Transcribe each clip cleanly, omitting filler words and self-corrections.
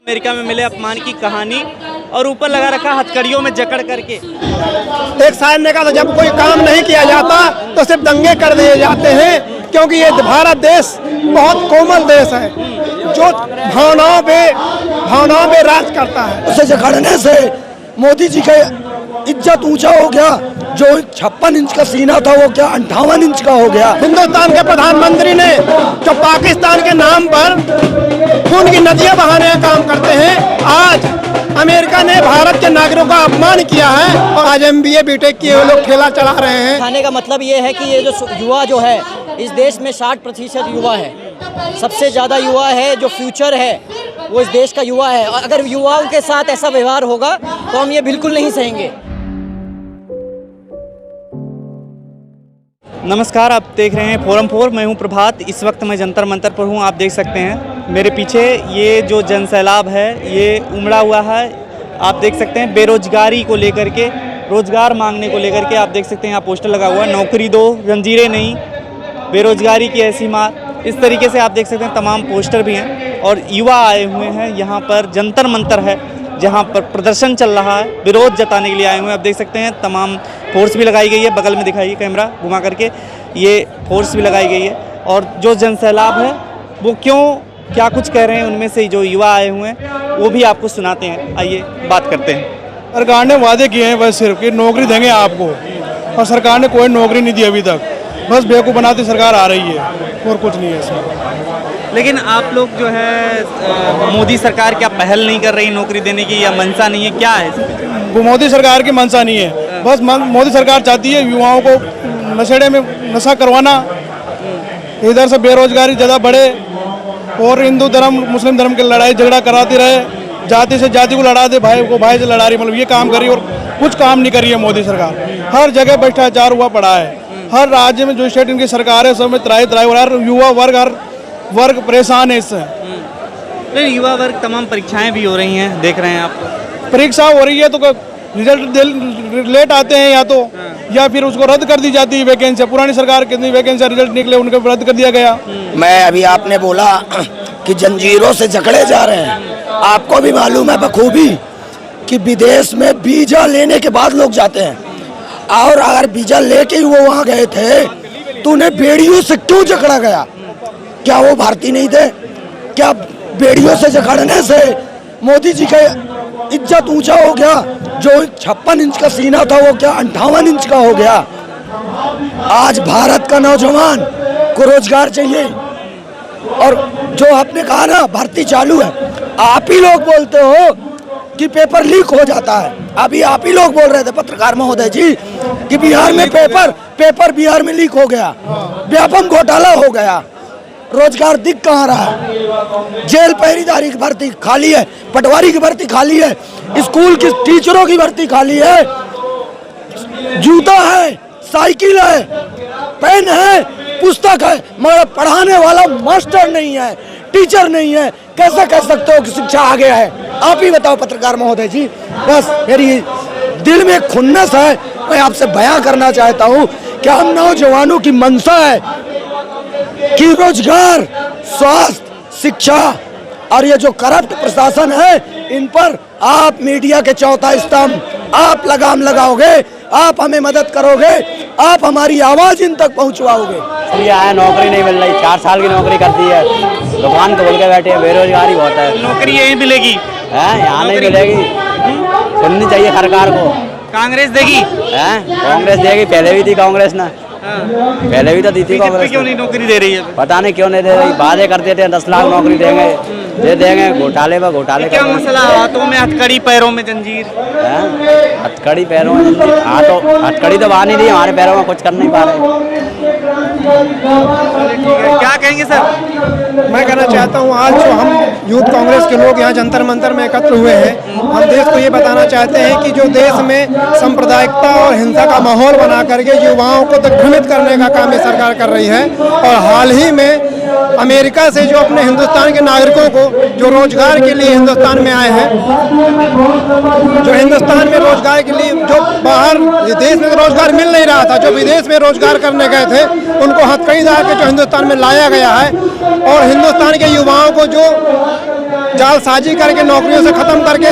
America में मिले अपमान की कहानी और ऊपर लगा रखा हथकड़ियों में जकड़ करके। एक शायर ने कहा था, जब कोई काम नहीं किया जाता तो सिर्फ दंगे कर दिए जाते हैं, क्योंकि ये भारत देश बहुत कोमल देश है जो भावनाओं पे राज करता है। उसे जकड़ने से मोदी जी का इज्जत ऊंचा हो गया। जो 56 इंच का सीना था वो क्या 58 इंच का हो गया। हिंदुस्तान के प्रधानमंत्री ने जो पाकिस्तान के नाम पर खून की नदियां बहाने का काम करते हैं, आज अमेरिका ने भारत के नागरिकों का अपमान किया है और आज MBA BTech किए हुए लोग ठेला चला रहे हैं। खाने का मतलब ये है कि ये जो युवा जो है इस देश में 60% युवा है, सबसे ज़्यादा युवा है, जो फ्यूचर है वो इस देश का युवा है। और अगर युवाओं के साथ ऐसा व्यवहार होगा तो हम ये बिल्कुल नहीं सहेंगे। नमस्कार, आप देख रहे हैं फोरम 4। मैं हूं प्रभात। इस वक्त मैं जंतर मंतर पर हूं। आप देख सकते हैं मेरे पीछे ये जो जनसैलाब है ये उमड़ा हुआ है। आप देख सकते हैं बेरोजगारी को लेकर के, रोजगार मांगने को लेकर के आप देख सकते हैं यहाँ पोस्टर लगा हुआ है, नौकरी दो, जंजीरें नहीं, बेरोजगारी की ऐसी मार। इस तरीके से आप देख सकते हैं तमाम पोस्टर भी हैं और युवा आए हुए हैं। यहाँ पर जंतर मंतर है जहाँ पर प्रदर्शन चल रहा है, विरोध जताने के लिए आए हुए हैं। आप देख सकते हैं तमाम फोर्स भी लगाई गई है। बगल में दिखाइए कैमरा घुमा करके, ये फोर्स भी लगाई गई है। और जो जनसैलाब है वो क्या कुछ कह रहे हैं उनमें से जो युवा आए हुए हैं वो भी आपको सुनाते हैं। आइए बात करते हैं। सरकार ने वादे किए हैं बस सिर्फ कि नौकरी देंगे आपको, और सरकार ने कोई नौकरी नहीं दी अभी तक। बस बेवकूफ़ बनाती सरकार आ रही है और कुछ नहीं है इसमें। लेकिन आप लोग जो है मोदी सरकार क्या पहल नहीं कर रही नौकरी देने की, या मंशा नहीं है, क्या है? वो मोदी सरकार की मंशा नहीं है। बस मोदी सरकार चाहती है युवाओं को नशेड़े में नशा करवाना, इधर से बेरोजगारी ज़्यादा बढ़े और हिंदू धर्म मुस्लिम धर्म की लड़ाई झगड़ा कराती रहे, जाति से जाति को लड़ा दे, भाई को भाई से लड़ा रही। मतलब ये काम करी और कुछ काम नहीं कर रही है मोदी सरकार। हर जगह भ्रष्टाचार हुआ पड़ा है। हर राज्य में जो स्टेट इनकी सरकार है सब में त्राही हो रहा है। युवा वर्ग परेशान है इससे। लेकिन युवा वर्ग तमाम परीक्षाएं भी हो रही हैं, देख रहे हैं आप। परीक्षा हो रही है तो रिजल्ट लेट आते हैं या फिर उसको रद्द कर दी जाती है वैकेंसी। पुरानी सरकार कितनी वैकेंसी रिजल्ट निकले उनको रद्द कर दिया गया। मैं अभी आपने बोला कि जंजीरों से जकड़े जा रहे हैं, आपको भी मालूम है बखूबी कि विदेश में वीजा लेने के बाद लोग जाते हैं, और अगर वीजा लेके ही वो वहाँ गए थे तो उन्हें बेड़ियों से क्यों जकड़ा गया? क्या वो भारतीय नहीं थे? क्या बेड़ियों से जकड़ने से मोदी जी का इज्जत ऊंचा हो गया? जो 56 इंच का सीना था वो क्या 58 इंच का हो गया? आज भारत का नौजवान को रोजगार चाहिए, और जो आपने कहा ना भर्ती चालू है, आप ही लोग बोलते हो कि पेपर लीक हो जाता है। अभी आप ही लोग बोल रहे थे पत्रकार महोदय जी कि बिहार में पेपर बिहार में लीक हो गया, व्यापक घोटाला हो गया। रोजगार दिख कहाँ रहा है? जेल पहरेदारी की भर्ती खाली है, पटवारी की भर्ती खाली है, स्कूल की टीचरों की भर्ती खाली है, जूता है, साइकिल है, पेन है, पुस्तक है, मगर पढ़ाने वाला मास्टर नहीं है, टीचर नहीं है। कैसे कह सकते हो कि शिक्षा आगे है? आप ही बताओ पत्रकार महोदय जी। बस मेरी दिल में खुन्नस है, मैं आपसे बयां करना चाहता हूं कि हम नौजवानों की मंशा है कि रोजगार, स्वास्थ्य, शिक्षा और ये जो करप्ट प्रशासन है इन पर आप मीडिया के चौथा स्तंभ, आप लगाम लगाओगे, आप हमें मदद करोगे, आप हमारी आवाज इन तक पहुंचवाओगे। इसलिए आया, नौकरी नहीं मिल रही, 4 साल की नौकरी करती है, दुकान खोल के बैठे हैं, बेरोजगारी बहुत है। नौकरी यही मिलेगी है, यहाँ नहीं मिलेगी। सुननी चाहिए सरकार को। कांग्रेस देगी? कांग्रेस देगी, पहले भी थी कांग्रेस ना, पहले भी तो दी थी कांग्रेस। क्यों नहीं नौकरी दे रही है? पता नहीं क्यों नहीं दे रही। वादे करते थे 10 लाख नौकरी देंगे, दे देंगे, घोटाले पर घोटाले। क्या मसला? हाथों में हथकड़ी, पैरों में जंजीर। हथकड़ी पैरों में जंजीर, हथकड़ी तो बाहर नहीं दी, हमारे पैरों में कुछ कर नहीं पा रहे। क्या कहेंगे सर? मैं कहना चाहता हूँ, आज जो हम यूथ कांग्रेस के लोग यहाँ जंतर मंतर में एकत्र हुए हैं, हम देश को ये बताना चाहते हैं कि जो देश में सांप्रदायिकता और हिंसा का माहौल बना करके युवाओं को दिग्भ्रमित करने का काम ये सरकार कर रही है। और हाल ही में अमेरिका से जो अपने हिंदुस्तान के नागरिकों को जो रोजगार के लिए हिंदुस्तान में आए हैं, जो हिंदुस्तान में रोजगार के लिए जो बाहर देश में रोजगार मिल नहीं रहा था, जो विदेश में रोजगार करने गए थे, उनको हथकड़ी डाल के जो हिंदुस्तान में लाया गया है और हिंदुस्तान के युवाओं को जो जालसाजी करके नौकरियों से खत्म करके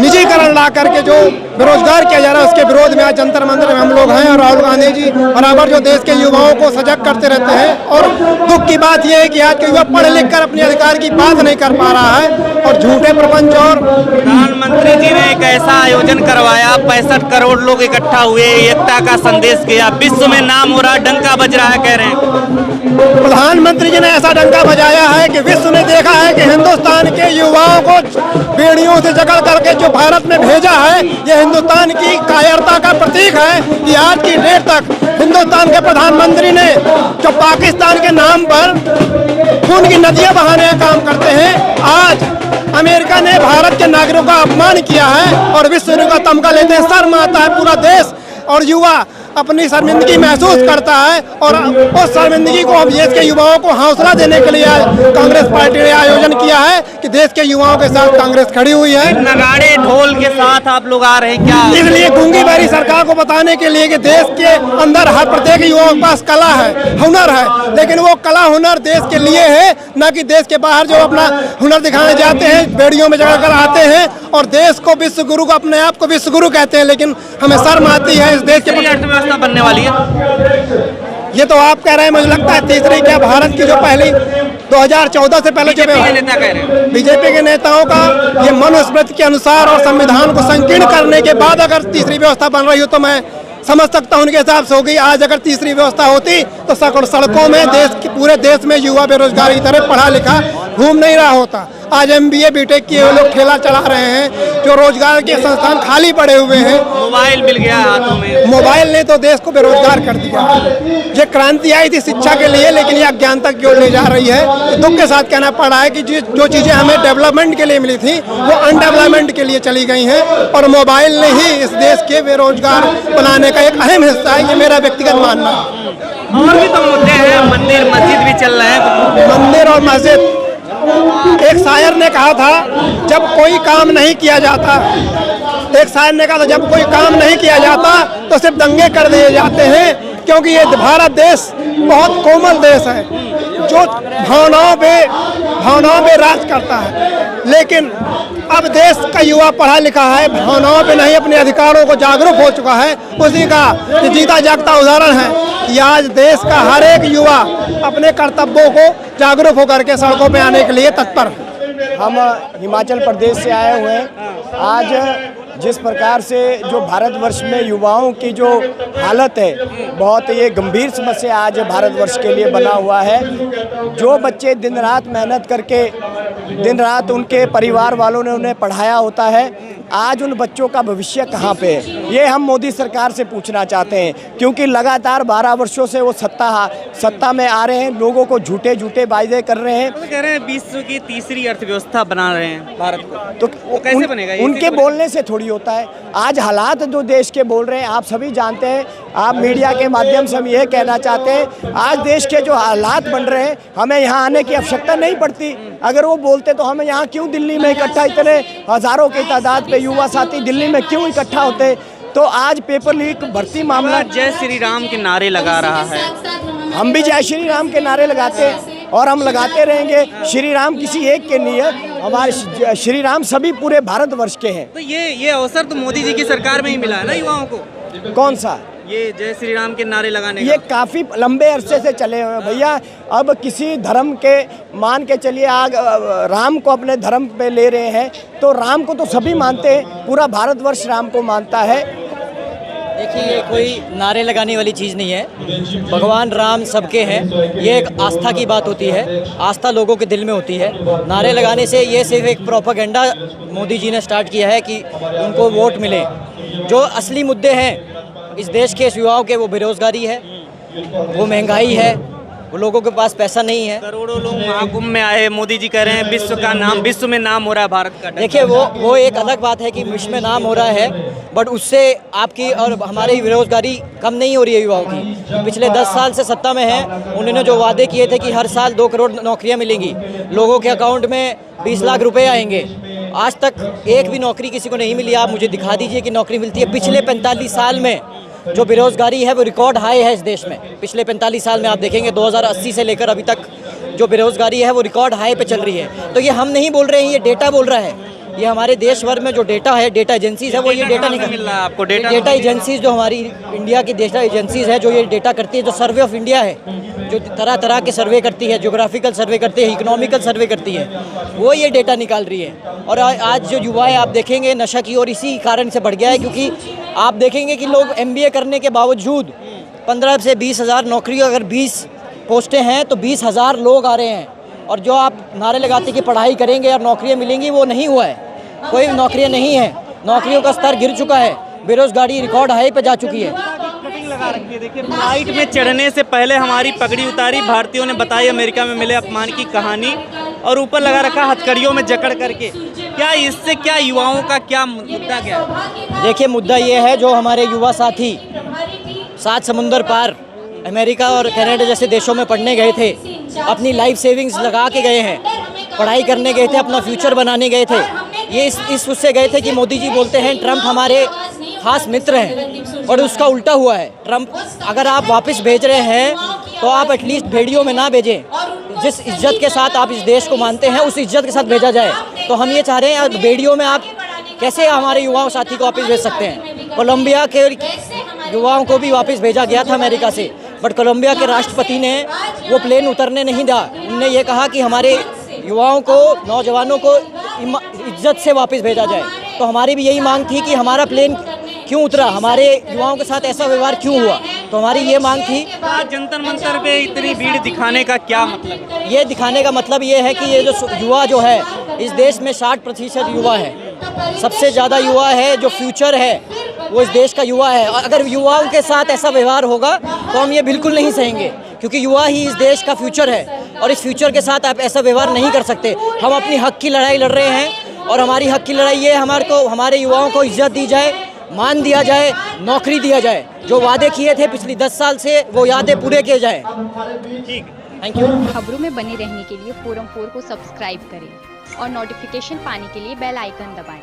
निजीकरण ला करके जो बेरोजगार किया जा रहा है, उसके विरोध में आज जंतर मंतर में हम लोग हैं। और राहुल गांधी जी बराबर जो देश के युवाओं को सजग करते रहते हैं। और दुख की बात यह है कि आज के युवा पढ़ लिख कर अपने अधिकार की बात नहीं कर पा रहा है और झूठे प्रपंच। और प्रधानमंत्री जी ने एक ऐसा आयोजन करवाया, 65 करोड़ लोग इकट्ठा हुए, एकता का संदेश किया, विश्व में नाम हो रहा, डंका बज रहा है, कह रहे हैं प्रधानमंत्री जी ने ऐसा डंका बजाया है कि विश्व ने देखा है कि हिंदुस्तान के युवाओं को बेड़ियों से जकड़ करके जो भारत में भेजा है, यह हिंदुस्तान की कायरता का प्रतीक है कि आज की डेट तक हिंदुस्तान के प्रधानमंत्री ने जो पाकिस्तान के नाम पर खून की नदियां बहाने का काम करते हैं, आज अमेरिका ने भारत के नागरिकों का अपमान किया है और विश्व का तमगा लेते हैं। शर्म आता है पूरा देश और युवा अपनी शर्मिंदगी महसूस करता है। और उस शर्मिंदगी को हम देश के युवाओं को हौसला देने के लिए कांग्रेस पार्टी ने आयोजन किया है कि देश के युवाओं के साथ कांग्रेस खड़ी हुई है। नगाड़े ढोल के साथ आप लोग आ रहे हैं क्या? इसलिए गूंगी बारी सरकार को बताने के लिए कि देश के अंदर हर प्रत्येक युवाओं के पास कला है, हुनर है, लेकिन वो कला हुनर देश के लिए है, न कि देश के बाहर जो अपना हुनर दिखाने जाते हैं, बेड़ियों में जगह कर आते हैं और देश को विश्व गुरु को अपने आप को विश्व गुरु कहते हैं। लेकिन हमें शर्म आती है इस देश के अर्थव्यवस्था बनने वाली है। ये तो आप कह रहे हैं, मुझे लगता है तीसरी क्या भारत की जो पहली 2014 से पहले जो बीजेपी के नेताओं का ये मनुस्मृति के अनुसार और संविधान को संकीर्ण करने के बाद अगर तीसरी व्यवस्था बन रही हो तो मैं समझ सकता हूं उनके हिसाब से होगी। आज अगर तीसरी व्यवस्था होती तो सड़कों में पूरे देश में युवा बेरोजगार की तरह पढ़ा लिखा घूम नहीं रहा होता। आज MBA BTech किए हुए लोग ठेला चला रहे हैं, जो रोजगार के संस्थान खाली पड़े हुए हैं। मोबाइल मिल गया हाथों में, मोबाइल ने तो देश को बेरोजगार कर दिया। ये क्रांति आई थी शिक्षा के लिए, लेकिन ये अज्ञानता की ओर ले जा रही है। तो दुख के साथ कहना पड़ रहा है कि जो चीजें हमें डेवलपमेंट के लिए मिली थी वो अनडेवलपमेंट के लिए चली गई हैं और मोबाइल ने ही इस देश के बेरोजगार बनाने का एक अहम हिस्सा है, ये मेरा व्यक्तिगत मानना है। और भी तो मुद्दे हैं, मंदिर मस्जिद भी चल रहे हैं। मंदिर और मस्जिद, एक शायर ने कहा था जब कोई काम नहीं किया जाता, एक शायर ने कहा था जब कोई काम नहीं किया जाता तो सिर्फ दंगे कर दिए जाते हैं, क्योंकि ये भारत देश बहुत कोमल देश है जो भावनाओं पे राज करता है। लेकिन अब देश का युवा पढ़ा लिखा है, भावनाओं पे नहीं अपने अधिकारों को जागरूक हो चुका है। उसी का जीता जागता उदाहरण है कि आज देश का हर एक युवा अपने कर्तव्यों को जागरूक होकर के सड़कों पे आने के लिए तत्पर है। हम हिमाचल प्रदेश से आए हुए हैं। आज जिस प्रकार से जो भारतवर्ष में युवाओं की जो हालत है, बहुत ये गंभीर समस्या आज भारतवर्ष के लिए बना हुआ है। जो बच्चे दिन रात मेहनत करके दिन रात उनके परिवार वालों ने उन्हें पढ़ाया होता है, आज उन बच्चों का भविष्य कहाँ पे है, ये हम मोदी सरकार से पूछना चाहते हैं। क्योंकि लगातार 12 वर्षों से वो सत्ता में आ रहे हैं, लोगों को झूठे वायदे कर रहे हैं। तो कह रहे हैं विश्व की तीसरी अर्थव्यवस्था बना रहे हैं भारत को, तो वो कैसे बनेगा? उनके बोलने से थोड़ी होता है। आज हालात जो देश के बोल रहे हैं आप सभी जानते हैं, आप मीडिया के माध्यम से हम ये कहना चाहते हैं, आज देश के जो हालात बन रहे हैं हमें यहाँ आने की आवश्यकता नहीं पड़ती। अगर वो बोलते तो हमें यहाँ क्यों दिल्ली में इकट्ठा इतने हज़ारों की तादाद पे युवा साथी दिल्ली में क्यों इकट्ठा होते? तो आज पेपर लीक भर्ती मामला, जय श्री राम के नारे लगा रहा है। हम भी जय श्री राम के नारे लगाते हैं और हम लगाते रहेंगे। श्री राम किसी एक के नहीं है, हमारे श्री राम सभी पूरे भारतवर्ष के हैं। तो ये अवसर तो मोदी जी की सरकार में ही मिला है ना युवाओं को। कौन सा? ये जय श्री राम के नारे लगाने ये काफ़ी लंबे अरसे से चले हुए हैं भैया। अब किसी धर्म के मान के चलिए आग राम को अपने धर्म पे ले रहे हैं, तो राम को तो सभी मानते हैं, पूरा भारतवर्ष राम को मानता है। देखिए ये कोई नारे लगाने वाली चीज़ नहीं है, भगवान राम सबके हैं। ये एक आस्था की बात होती है, आस्था लोगों के दिल में होती है। नारे लगाने से ये सिर्फ एक प्रोपेगेंडा मोदी जी ने स्टार्ट किया है कि उनको वोट मिले। जो असली मुद्दे हैं इस देश के युवाओं के, वो बेरोज़गारी है, वो महंगाई है, वो लोगों के पास पैसा नहीं है। करोड़ों लोग महाकुंभ में आए, मोदी जी कह रहे हैं विश्व में नाम हो रहा है भारत का। देखिए वो एक अलग बात है कि विश्व में नाम हो रहा है, बट उससे आपकी और हमारी बेरोजगारी कम नहीं हो रही है युवाओं की। पिछले 10 साल से सत्ता में है, उन्होंने जो वादे किए थे कि हर साल 2 करोड़ नौकरियां मिलेंगी, लोगों के अकाउंट में 20 लाख रुपए आएंगे, आज तक एक भी नौकरी किसी को नहीं मिली। आप मुझे दिखा दीजिए कि नौकरी मिलती है। पिछले 45 साल में जो बेरोजगारी है वो रिकॉर्ड हाई है इस देश में। पिछले 45 साल में आप देखेंगे 2080 से लेकर अभी तक जो बेरोजगारी है वो रिकॉर्ड हाई पे चल रही है। तो ये हम नहीं बोल रहे हैं, ये डेटा बोल रहा है। ये हमारे देश भर में जो डेटा है, डेटा एजेंसीज है, वो ये डेटा नहीं मिल रहा है आपको। डेटा एजेंसीज जो हमारी इंडिया की डेटा एजेंसीज है, जो ये डेटा करती है, जो सर्वे ऑफ इंडिया है, जो तरह तरह के सर्वे करती है, ज्योग्राफिकल सर्वे करती है, इकोनॉमिकल सर्वे करती है, वो ये डेटा निकाल रही है। और आज जो युवा है आप देखेंगे नशा की ओर इसी कारण से बढ़ गया है, क्योंकि आप देखेंगे कि लोग MBA करने के बावजूद 15 से 20 हज़ार नौकरी, अगर 20 पोस्टें हैं तो 20 हज़ार लोग आ रहे हैं। और जो आप नारे लगाते कि पढ़ाई करेंगे और नौकरियां मिलेंगी, वो नहीं हुआ है। कोई नौकरियां नहीं है, नौकरियों का स्तर गिर चुका है, बेरोजगारी रिकॉर्ड हाई पे जा चुकी है। लगा रखी है। देखिए फ्लाइट में चढ़ने से पहले हमारी पगड़ी उतारी, भारतीयों ने बताई अमेरिका में मिले अपमान की कहानी, और ऊपर लगा रखा हथकड़ियों में जकड़ करके। क्या इससे क्या युवाओं का क्या मुद्दा क्या है? देखिए मुद्दा ये है, जो हमारे युवा साथी 7 समुंदर पार अमेरिका और कनाडा जैसे देशों में पढ़ने गए थे, अपनी लाइफ सेविंग्स लगा के गए हैं, पढ़ाई करने गए थे, अपना फ्यूचर बनाने गए थे। ये इस उससे गए थे कि मोदी जी बोलते हैं ट्रंप हमारे खास मित्र हैं, और उसका उल्टा हुआ है। ट्रंप अगर आप वापस भेज रहे हैं तो आप एटलीस्ट भेड़ियों में ना भेजें। जिस इज्जत के साथ आप इस देश को मानते हैं, उस इज्जत के साथ भेजा जाए। तो हम ये चाह रहे हैं, भेड़ियों में आप कैसे हमारे युवाओं साथी को वापस भेज सकते हैं? कोलंबिया के युवाओं को भी वापस भेजा गया था अमेरिका से, बट कोलंबिया के राष्ट्रपति ने वो प्लेन उतरने नहीं दिया। उन्होंने ये कहा कि हमारे युवाओं को, नौजवानों को इज्जत से वापस भेजा जाए। तो हमारी भी यही मांग थी कि हमारा प्लेन क्यों उतरा, हमारे युवाओं के साथ ऐसा व्यवहार क्यों हुआ। तो हमारी ये मांग थी। आज जंतर मंतर पे इतनी भीड़ दिखाने का क्या मतलब है? ये दिखाने का मतलब ये है कि ये जो युवा जो है इस देश में 60% युवा है। सबसे ज़्यादा युवा है, जो फ्यूचर है वो इस देश का युवा है। और अगर युवाओं के साथ ऐसा व्यवहार होगा तो हम ये बिल्कुल नहीं सहेंगे, क्योंकि युवा ही इस देश का फ्यूचर है, और इस फ्यूचर के साथ आप ऐसा व्यवहार नहीं कर सकते। हम अपनी हक की लड़ाई लड़ रहे हैं, और हमारी हक की लड़ाई ये हमारे युवाओं को इज्जत दी जाए, मान दिया जाए, नौकरी दिया जाए। जो वादे किए थे पिछली 10 साल से, वो यादें पूरे किए जाए। ठीक, थैंक यू। खबरों में बने रहने के लिए फोरम 4 को सब्सक्राइब करें और नोटिफिकेशन पाने के लिए बेल आइकन दबाएं।